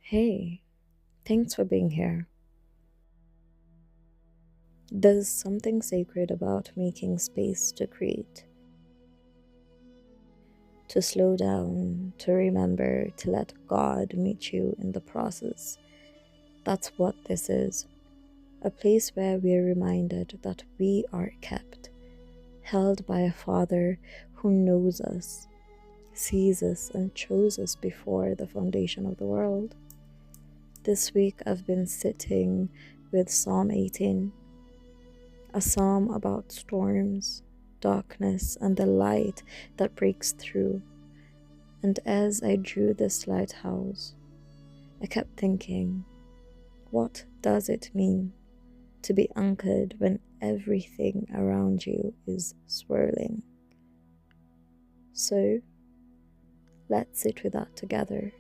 Hey, thanks for being here. There's something sacred about making space to create, to slow down, to remember, to let God meet you in the process. That's what this is, a place where we're reminded that we are kept, held by a Father who knows us, sees us, and chose us before the foundation of the world. This week I've been sitting with Psalm 18, a psalm about storms, darkness, and the light that breaks through. And as I drew this lighthouse, I kept thinking, what does it mean to be anchored when everything around you is swirling? So, let's sit with that together.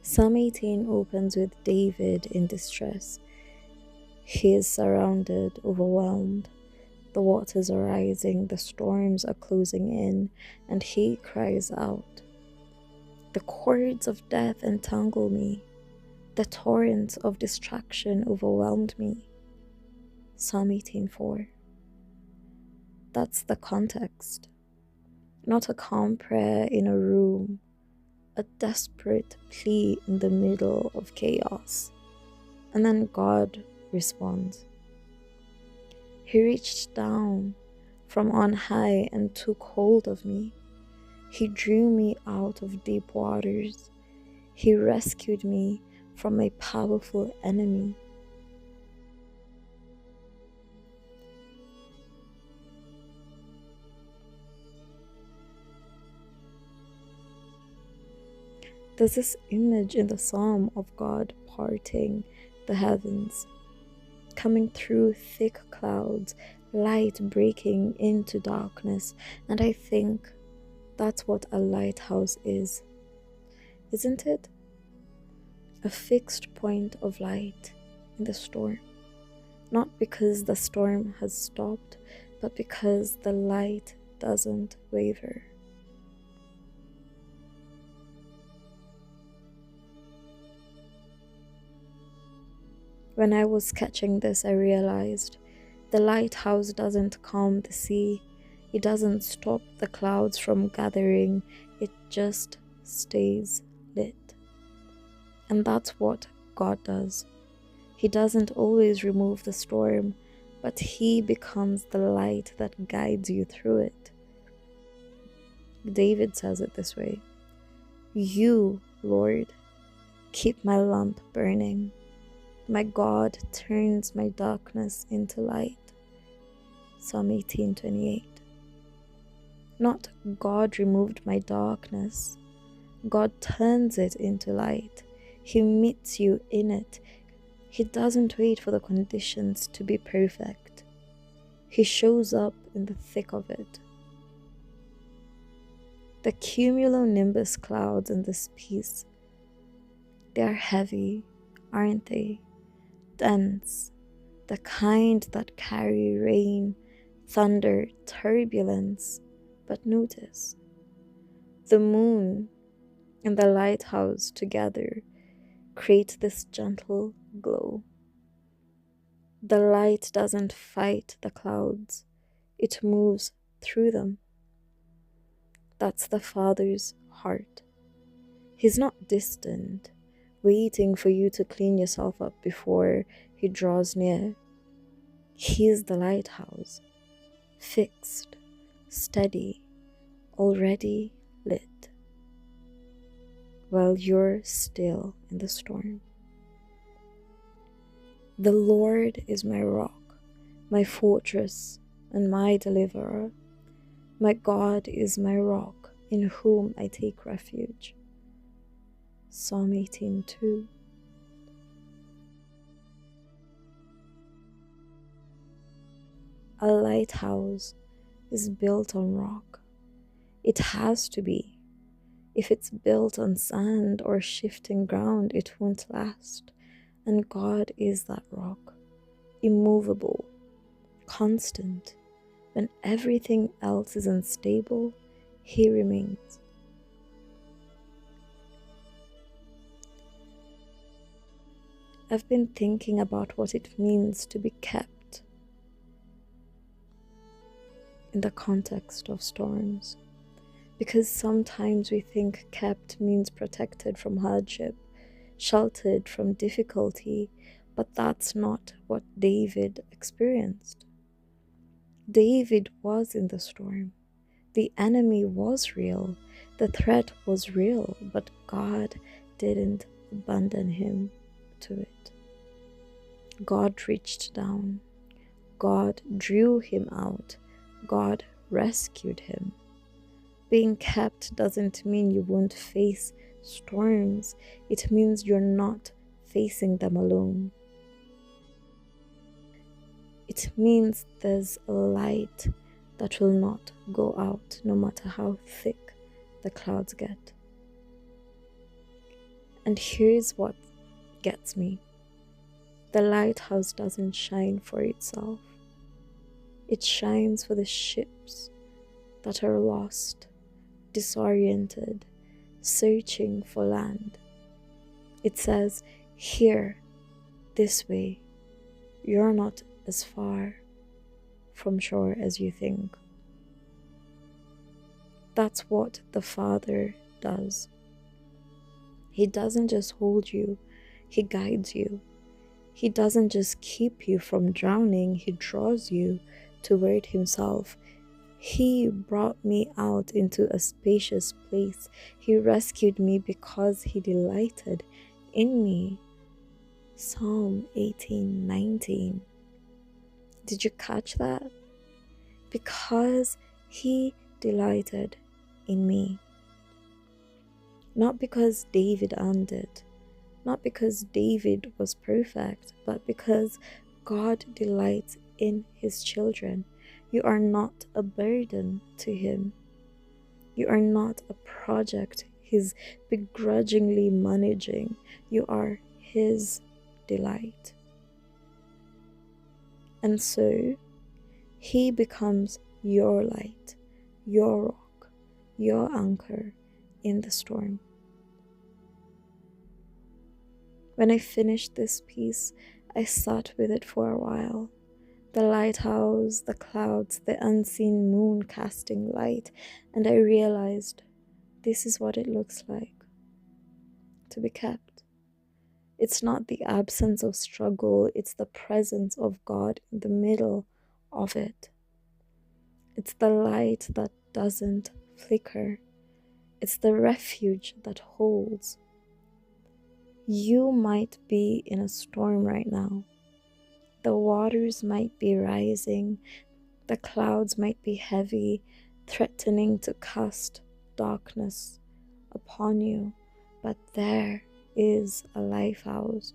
Psalm 18 opens with David in distress. He is surrounded, overwhelmed. The waters are rising, the storms are closing in, and he cries out, "The cords of death entangle me. The torrents of distraction overwhelmed me." Psalm 18:4. That's the context. Not a calm prayer in a room, a desperate plea in the middle of chaos. And then God responds. He reached down from on high and took hold of me. He drew me out of deep waters. He rescued me from a powerful enemy. There's this image in the psalm of God parting the heavens, coming through thick clouds, light breaking into darkness, and I think that's what a lighthouse is, isn't it? A fixed point of light in the storm, not because the storm has stopped, but because the light doesn't waver. When I was sketching this, I realized the lighthouse doesn't calm the sea. It doesn't stop the clouds from gathering. It just stays lit. And that's what God does. He doesn't always remove the storm, but He becomes the light that guides you through it. David says it this way: "You, Lord, keep my lamp burning. My God turns my darkness into light." Psalm 18:28. Not God removed my darkness. God turns it into light. He meets you in it. He doesn't wait for the conditions to be perfect. He shows up in the thick of it. The cumulonimbus clouds in this piece, they are heavy, aren't they? Dense, the kind that carry rain, thunder, turbulence. But notice, the moon and the lighthouse together create this gentle glow. The light doesn't fight the clouds, it moves through them. That's the Father's heart. He's not distant, waiting for you to clean yourself up before He draws near. He's the lighthouse, fixed, steady, already lit, while you're still in the storm. The Lord is my rock, my fortress, and my deliverer. My God is my rock, in whom I take refuge. Psalm 18:2. A lighthouse is built on rock. It has to be. If it's built on sand or shifting ground, it won't last. And God is that rock, immovable, constant, When everything else is unstable, He remains. I've been thinking about what it means to be kept in the context of storms. Because sometimes we think kept means protected from hardship, sheltered from difficulty, but that's not what David experienced. David was in the storm. The enemy was real. The threat was real, but God didn't abandon him to it. God reached down. God drew him out. God rescued him. Being kept doesn't mean you won't face storms. It means you're not facing them alone. It means there's a light that will not go out no matter how thick the clouds get. And here's what gets me. The lighthouse doesn't shine for itself. It shines for the ships that are lost, disoriented, searching for land. It says, here, this way, you're not as far from shore as you think. That's what the Father does. He doesn't just hold you, He guides you. He doesn't just keep you from drowning, He draws you toward Himself. He brought me out into a spacious place. He rescued me because He delighted in me. Psalm 18:19. Did you catch that? Because He delighted in me. Not because David earned it, not because David was perfect, but because God delights in His children. You are not a burden to Him. You are not a project He's begrudgingly managing. You are His delight. And so, He becomes your light, your rock, your anchor in the storm. When I finished this piece, I sat with it for a while. The lighthouse, the clouds, the unseen moon casting light, and I realized this is what it looks like to be kept. It's not the absence of struggle, it's the presence of God in the middle of it. It's the light that doesn't flicker. It's the refuge that holds. You might be in a storm right now. The waters might be rising. The clouds might be heavy, threatening to cast darkness upon you. But there is a lighthouse.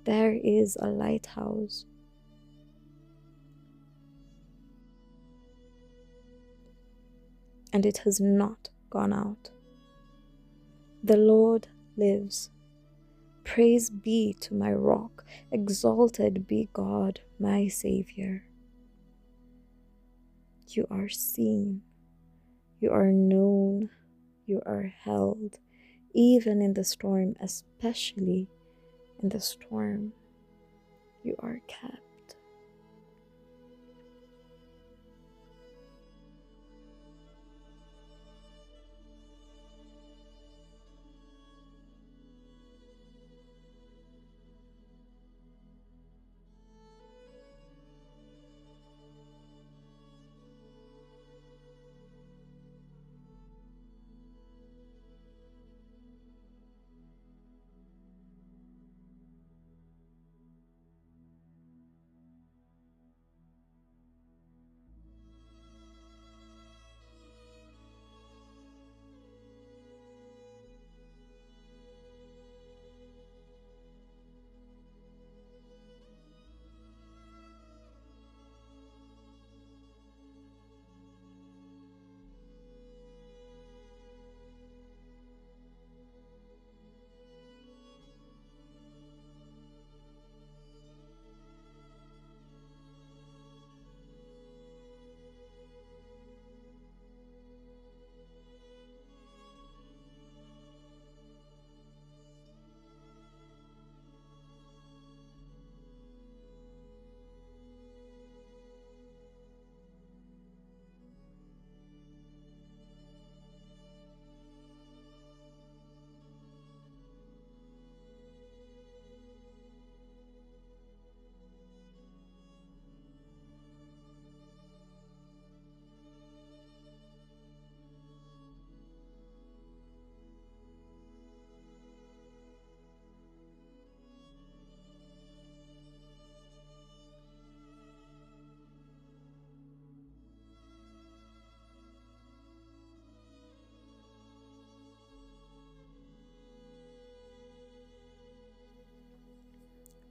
There is a lighthouse. And it has not gone out. The Lord lives. Praise be to my rock. Exalted be God, my Savior. You are seen. You are known. You are held. Even in the storm, especially in the storm, you are kept.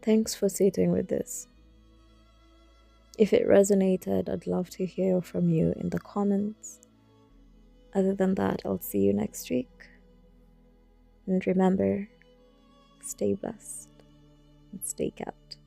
Thanks for sitting with this. If it resonated, I'd love to hear from you in the comments. Other than that, I'll see you next week. And remember, stay blessed and stay kept.